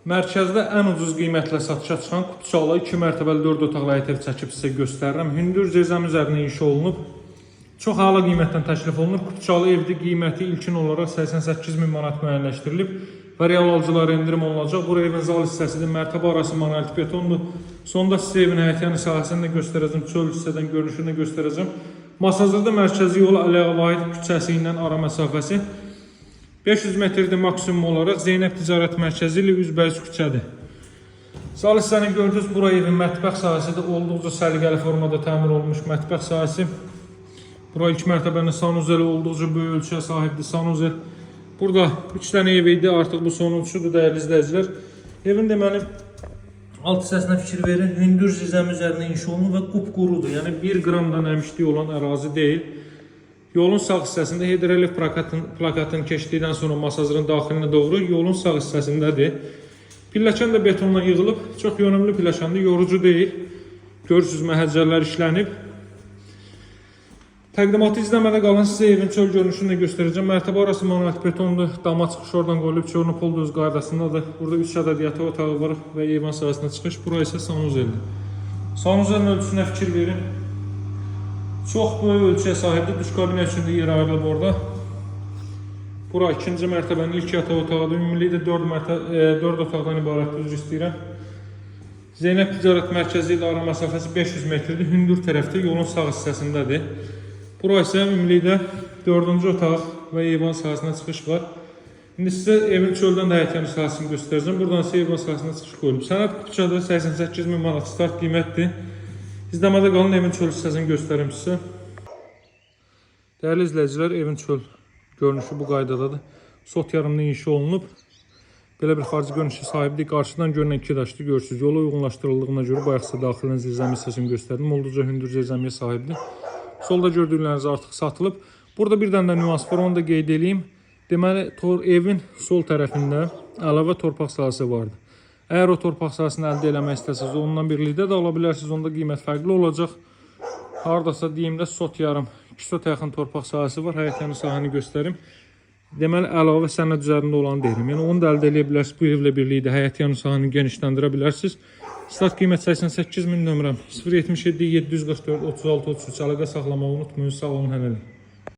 Mərkəzdə ən ucuz qiymətlə satışa çıxan Qupçalı 2 mərtəbəli 4 otaqlı həyət ev çəkib sizə göstərirəm. Hündür zirzəmi üzərində inşa olunub. Çox əla qiymətdən təklif olunub. Qupçalı evdə qiyməti ilkin olaraq 88 min manat müəyyənləşdirilib və real alıcılara endirim olunacaq. Bura evin zal hissəsidir. Mərtəbə arası monolit betondur. Sonda sizə evin həyətyanı sahəsini də göstərəcəm. Çöl hissədən görünüşünü də göstərəcəm. Masazırda mərkəzi yol Əli Vahid küçəsi ilə ara məsafəsi 500 metrdə maksimum olaraq Zeynəb Ticarət Mərkəzi ilə üzbəüz küçədir. Zal hissəni gördünüz, bura evin mətbəx sahəsi də olduqca səliqəli formada təmir olunmuş mətbəx sahəsi. Bura ilk mərtəbənin sanuzeli olduqca böyük ölçüyə sahibdir sanuzel. Burada 3 dənə ev idi, artıq bu sonuncusudur dəyərli izləyicilər. Evin deməli alt hissəsinə fikir verin, hündür zirzəmi üzərində inşa olunub və qupqurudur. Yəni 1 qramdan əmişliyi olan ərazi deyil. Yolun sağ hissəsində hidrolif plakatın keçdikdən sonra masazırın daxilinə doğru yolun sağ hissəsindədir. Pilləkən də betonla yığılıb, çox yönümlü pilləkəndir, yorucu deyil. Görürsünüz, məhəccərlər işlənib. Təqdimatı izləmədə qalın, sizə evin çöl görünüşünü də göstərəcəm. Mərtəbə arası monolit betondur, dama çıxış oradan qoyulub, çornopol da öz qaydasındadır. Burada 3 ədəd yataq otağı var və eyvan sahəsinə çıxış. Bura isə sanuzeldir. Sanuzelin ölçüsünə fikir verin. Çox böyük ölçüyə sahibdir. Duş kabinə üçün də yer ayrılıb orada. Bura ikinci mərtəbənin ilk yataq otağıdır. Ümumilikdə 4 otaqdan ibarət üzr istəyirəm. Zeynəb Ticarət Mərkəzi ilə ara məsafəsi 500 metrdir. Hündür tərəfdə yolun sağ hissəsindədir. Bura isə ümumilikdə 4-cü otaq və eyvan sahəsinə çıxış var. İndi sizə evin çöldən də həyətyanı sahəsini göstərəcəm. Buradan isə eyvan sahəsinə çıxış qoyulub. Sənəd Qupçada 88 min manat start qiymətdir. İzləmədə qalın, evin çöl hissəsini göstərim sizə. Dəyərli izləyicilər, evin çöl görünüşü bu qaydadadır. Sot yarımda inşa olunub. Belə bir xarici görünüşə sahibdir. Qarşıdan görünən 2 daşlı görürsünüz. Yola uyğunlaşdırıldığına görə bayaqsa daxilin zirzəmi hissəsini göstərdim. Olduqca hündür zirzəmiyə sahibdir. Solda gördükləriniz artıq satılıb. Burada bir dənə də nüans var, onu da qeyd edeyim. Deməli, evin sol tərəfində əlavə torpaq sahəsi vardır. Əgər o torpaq sahəsini əldə eləmək istəsəniz, ondan birlikdə də ala bilərsiniz, onda qiymət fərqli olacaq. Haradasa deyim də sot yarım, 2 sota yaxın torpaq sahəsi var, həyətyanı sahəni göstərim. Deməli, əlavə sənəd üzərində olanı deyirəm. Yəni, onu da əldə eləyə bilərsiniz, bu evlə birlikdə həyətyanı sahəni genişləndirə bilərsiniz. Start qiymət 88 min nömrəm 077 744 36 33 əlaqə saxlamağı unutmayın, sağ olun, hələlik.